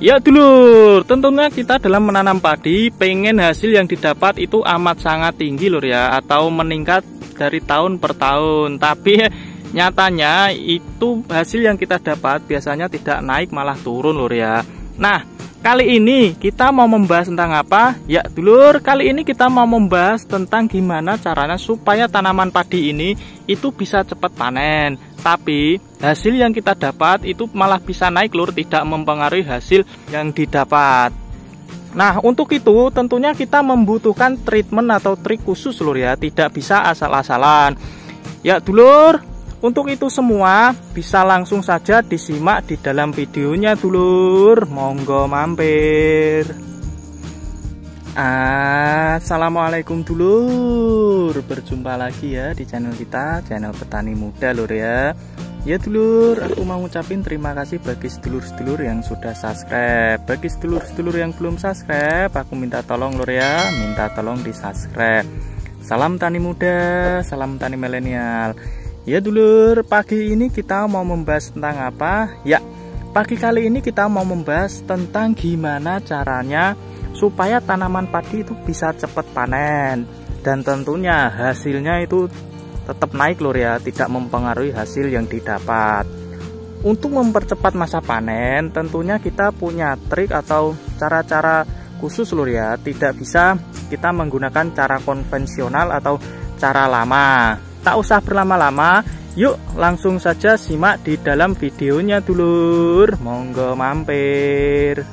Ya dulur, tentunya kita dalam menanam padi pengen hasil yang didapat itu amat sangat tinggi lur ya, atau meningkat dari tahun per tahun. Tapi nyatanya itu hasil yang kita dapat biasanya tidak naik malah turun lur ya. Nah, kali ini kita mau membahas tentang apa? Ya dulur, kali ini kita mau membahas tentang gimana caranya supaya tanaman padi ini itu bisa cepat panen. Tapi hasil yang kita dapat itu malah bisa naik lur, tidak mempengaruhi hasil yang didapat. Nah, untuk itu tentunya kita membutuhkan treatment atau trik khusus lur ya, tidak bisa asal-asalan. Ya dulur, untuk itu semua bisa langsung saja disimak di dalam videonya dulur. Monggo mampir. Assalamualaikum dulur, berjumpa lagi ya di channel kita, channel petani muda lur ya. Ya dulur, aku mau ngucapin terima kasih bagi sedulur-sedulur yang sudah subscribe. Bagi sedulur-sedulur yang belum subscribe, aku minta tolong lur ya, minta tolong di subscribe. Salam tani muda, salam tani milenial. Ya dulur, pagi ini kita mau membahas tentang apa? Ya, pagi kali ini kita mau membahas tentang gimana caranya supaya tanaman padi itu bisa cepat panen, dan tentunya hasilnya itu tetap naik lur ya, tidak mempengaruhi hasil yang didapat. Untuk mempercepat masa panen tentunya kita punya trik atau cara-cara khusus lur ya, tidak bisa kita menggunakan cara konvensional atau cara lama. Tak usah berlama-lama, yuk langsung saja simak di dalam videonya dulur. Monggo mampir.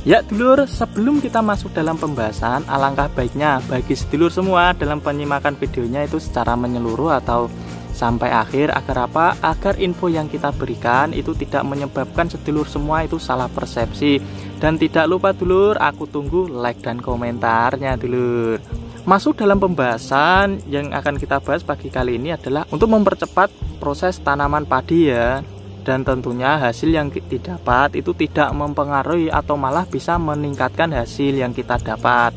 Ya dulur, sebelum kita masuk dalam pembahasan, alangkah baiknya bagi sedulur semua dalam penyimakan videonya itu secara menyeluruh atau sampai akhir. Agar apa? Agar info yang kita berikan itu tidak menyebabkan sedulur semua itu salah persepsi. Dan tidak lupa dulur, aku tunggu like dan komentarnya dulur. Masuk dalam pembahasan yang akan kita bahas pagi kali ini adalah untuk mempercepat proses tanaman padi ya. Dan tentunya hasil yang didapat itu tidak mempengaruhi atau malah bisa meningkatkan hasil yang kita dapat.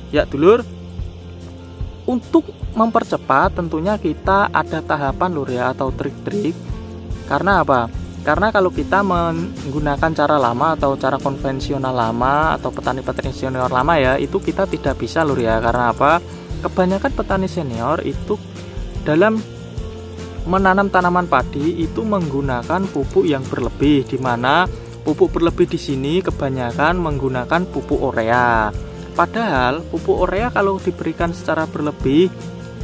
Ya dulur, untuk mempercepat tentunya kita ada tahapan lur ya, atau trik-trik. Karena apa? Karena kalau kita menggunakan cara lama atau cara konvensional lama atau petani-petani senior lama ya, itu kita tidak bisa lur ya. Karena apa? Kebanyakan petani senior itu dalam menanam tanaman padi itu menggunakan pupuk yang berlebih, di mana pupuk berlebih di sini kebanyakan menggunakan pupuk urea. Padahal pupuk urea kalau diberikan secara berlebih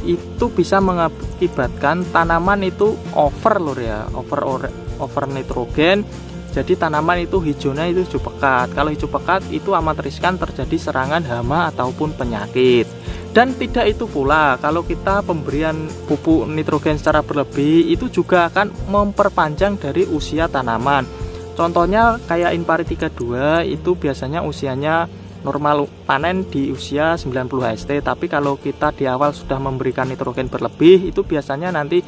itu bisa mengakibatkan tanaman itu over lur ya, over nitrogen. Jadi tanaman itu hijaunya itu hijau pekat. Kalau hijau pekat itu amat riskan terjadi serangan hama ataupun penyakit. Dan tidak itu pula kalau kita pemberian pupuk nitrogen secara berlebih itu juga akan memperpanjang dari usia tanaman. Contohnya kayak Inpari 32 itu biasanya usianya normal panen di usia 90 HST. Tapi kalau kita di awal sudah memberikan nitrogen berlebih itu biasanya nanti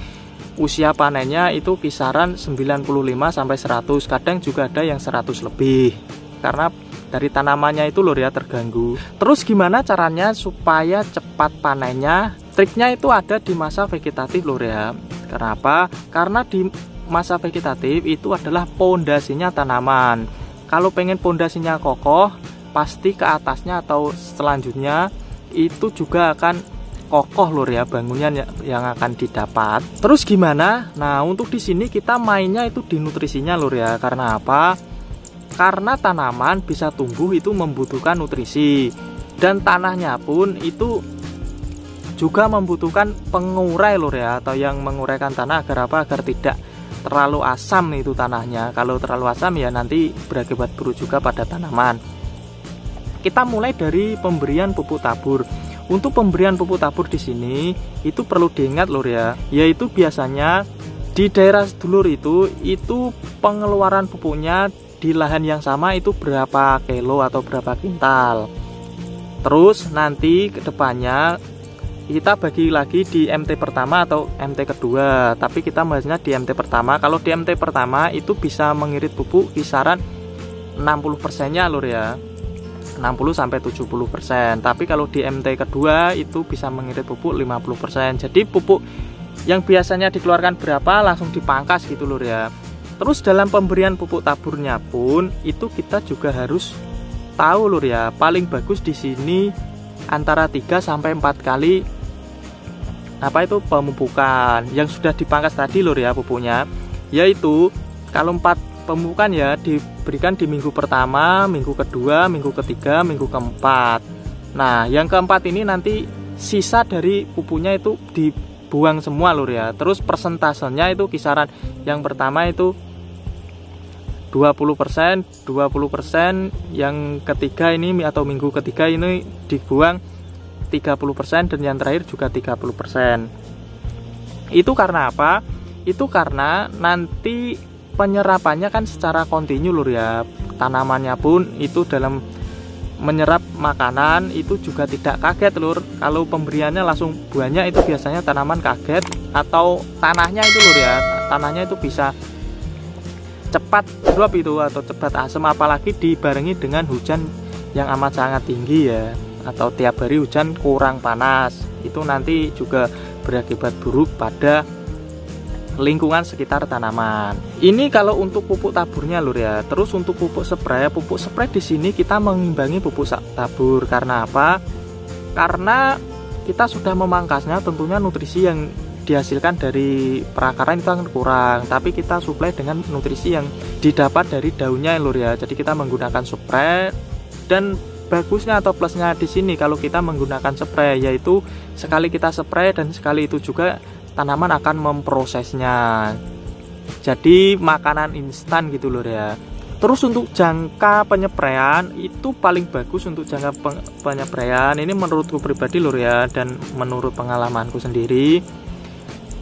usia panennya itu kisaran 95 sampai 100. Kadang juga ada yang 100 lebih. Karena dari tanamannya itu lur ya terganggu. Terus gimana caranya supaya cepat panennya? Triknya itu ada di masa vegetatif lur ya. Kenapa? Karena di masa vegetatif itu adalah pondasinya tanaman. Kalau pengen pondasinya kokoh, pasti ke atasnya atau selanjutnya itu juga akan kokoh lur ya bangunan yang akan didapat. Terus gimana? Nah, untuk di sini kita mainnya itu di nutrisinya lur ya. Karena apa? Karena tanaman bisa tumbuh itu membutuhkan nutrisi, dan tanahnya pun itu juga membutuhkan pengurai lur ya, atau yang menguraikan tanah agar apa? Agar tidak terlalu asam itu tanahnya. Kalau terlalu asam ya nanti berakibat buruk juga pada tanaman. Kita mulai dari pemberian pupuk tabur. Untuk pemberian pupuk tabur di sini itu perlu diingat lur ya, yaitu biasanya di daerah sedulur itu pengeluaran pupuknya di lahan yang sama itu berapa kilo atau berapa kintal. Terus nanti kedepannya kita bagi lagi di MT pertama atau MT kedua. Tapi kita bahasnya di MT pertama. Kalau di MT pertama itu bisa mengirit pupuk kisaran 60%-nya lur ya, 60 sampai 70%. Tapi kalau di MT kedua itu bisa mengirit pupuk 50%. Jadi pupuk yang biasanya dikeluarkan berapa langsung dipangkas gitu lur ya. Terus dalam pemberian pupuk taburnya pun itu kita juga harus tahu lur ya, paling bagus di sini antara 3 sampai 4 kali pemupukan yang sudah dipangkas tadi lur ya pupuknya. Yaitu kalau 4 pemupukan ya diberikan di minggu pertama, minggu kedua, minggu ketiga, minggu keempat. Nah, yang keempat ini nanti sisa dari pupuknya itu dibuang semua lur ya. Terus persentasenya itu kisaran yang pertama itu 20%, 20%, yang ketiga ini atau minggu ketiga ini dibuang 30%, dan yang terakhir juga 30%. Itu karena apa? Itu karena nanti penyerapannya kan secara kontinu lur ya. Tanamannya pun itu dalam menyerap makanan itu juga tidak kaget lur. Kalau pemberiannya langsung buahnya itu biasanya tanaman kaget, atau tanahnya itu lur ya, tanahnya itu bisa cepat drop itu atau cepat asam, apalagi dibarengi dengan hujan yang amat sangat tinggi ya, atau tiap hari hujan kurang panas, itu nanti juga berakibat buruk pada lingkungan sekitar tanaman. Ini kalau untuk pupuk taburnya lur ya. Terus untuk pupuk spray di sini kita mengimbangi pupuk tabur. Karena apa? Karena kita sudah memangkasnya, tentunya nutrisi yang dihasilkan dari perakaran itu akan kurang, tapi kita suplai dengan nutrisi yang didapat dari daunnya lur ya. Jadi kita menggunakan spray, dan bagusnya atau plusnya di sini kalau kita menggunakan spray, yaitu sekali kita spray dan sekali itu juga tanaman akan memprosesnya. Jadi makanan instan gitu lur ya. Terus untuk jangka penyepraian itu paling bagus untuk jangka penyepraian ini menurutku pribadi lur ya, dan menurut pengalamanku sendiri,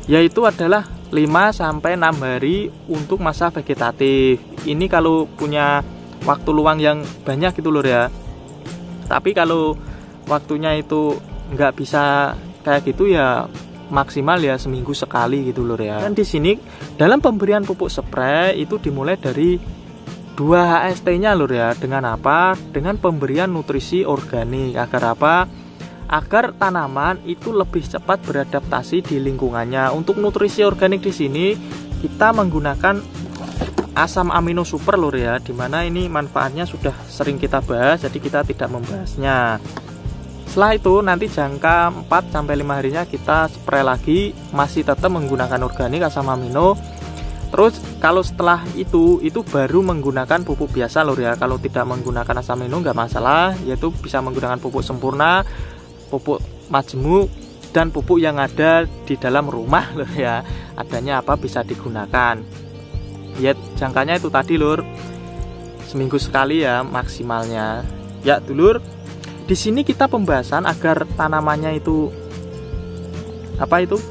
yaitu adalah 5-6 hari untuk masa vegetatif. Ini kalau punya waktu luang yang banyak gitu lur ya. Tapi kalau waktunya itu nggak bisa kayak gitu ya, maksimal ya seminggu sekali gitu lur ya. Dan di sini dalam pemberian pupuk spray itu dimulai dari 2 HST-nya lur ya. Dengan apa? Dengan pemberian nutrisi organik. Agar apa? Agar tanaman itu lebih cepat beradaptasi di lingkungannya. Untuk nutrisi organik di sini kita menggunakan asam amino super lur ya, dimana ini manfaatnya sudah sering kita bahas, jadi kita tidak membahasnya. Setelah itu nanti jangka 4-5 harinya kita spray lagi, masih tetap menggunakan organik asam amino. Terus kalau setelah itu baru menggunakan pupuk biasa lur ya. Kalau tidak menggunakan asam amino nggak masalah, yaitu bisa menggunakan pupuk sempurna, pupuk majemuk, dan pupuk yang ada di dalam rumah lur ya. Adanya apa bisa digunakan. Ya jangkanya itu tadi lur, seminggu sekali ya maksimalnya. Ya dulur, di sini kita pembahasan agar tanamannya itu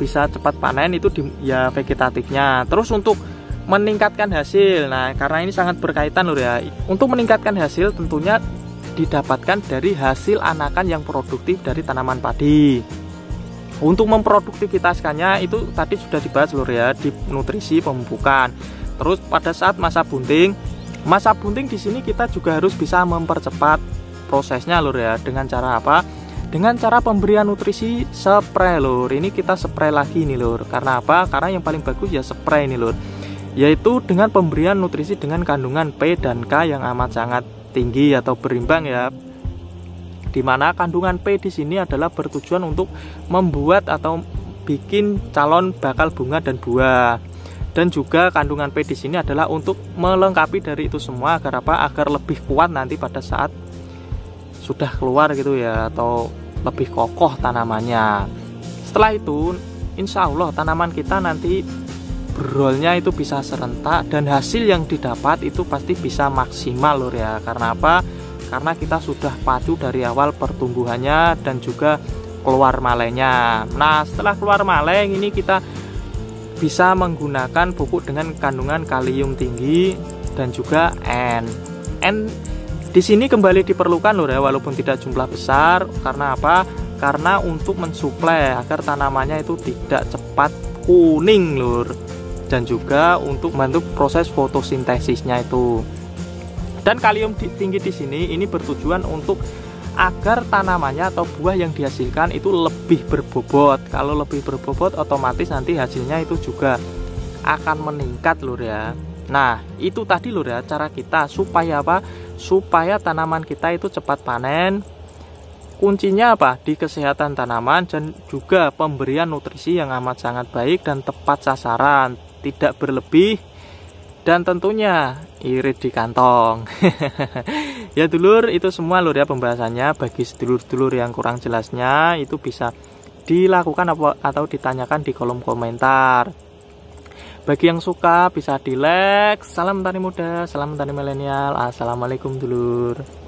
bisa cepat panen itu ya vegetatifnya. Terus untuk meningkatkan hasil, nah karena ini sangat berkaitan lur ya. Untuk meningkatkan hasil tentunya didapatkan dari hasil anakan yang produktif dari tanaman padi. Untuk memproduktivitaskannya itu tadi sudah dibahas lur ya, di nutrisi pemupukan. Terus pada saat masa bunting di sini kita juga harus bisa mempercepat prosesnya lur ya. Dengan cara apa? Dengan cara pemberian nutrisi spray lur. Ini kita spray lagi nih lur. Karena apa? Karena yang paling bagus ya spray ini lur. Yaitu dengan pemberian nutrisi dengan kandungan P dan K yang amat sangat tinggi atau berimbang ya. Dimana kandungan P di sini adalah bertujuan untuk membuat atau bikin calon bakal bunga dan buah. Dan juga kandungan P di sini adalah untuk melengkapi dari itu semua agar apa? Agar lebih kuat nanti pada saat sudah keluar gitu ya, atau lebih kokoh tanamannya. Setelah itu insya Allah tanaman kita nanti berolnya itu bisa serentak, dan hasil yang didapat itu pasti bisa maksimal lur ya. Karena apa? Karena kita sudah pacu dari awal pertumbuhannya dan juga keluar malainya. Nah setelah keluar maleng ini kita bisa menggunakan pupuk dengan kandungan kalium tinggi dan juga N. Di sini kembali diperlukan lur ya, walaupun tidak jumlah besar. Karena apa? Karena untuk mensuplai agar tanamannya itu tidak cepat kuning lur, dan juga untuk membantu proses fotosintesisnya itu. Dan kalium tinggi di sini ini bertujuan untuk agar tanamannya atau buah yang dihasilkan itu lebih berbobot. Kalau lebih berbobot otomatis nanti hasilnya itu juga akan meningkat lur ya. Nah, itu tadi lur ya cara kita supaya apa? Supaya tanaman kita itu cepat panen. Kuncinya apa? Di kesehatan tanaman dan juga pemberian nutrisi yang amat sangat baik dan tepat sasaran, tidak berlebih, dan tentunya irit di kantong. Ya dulur, itu semua lur ya pembahasannya. Bagi sedulur-sedulur yang kurang jelasnya itu bisa dilakukan atau ditanyakan di kolom komentar. Bagi yang suka bisa di like. Salam tani muda, salam tani milenial. Assalamualaikum dulur.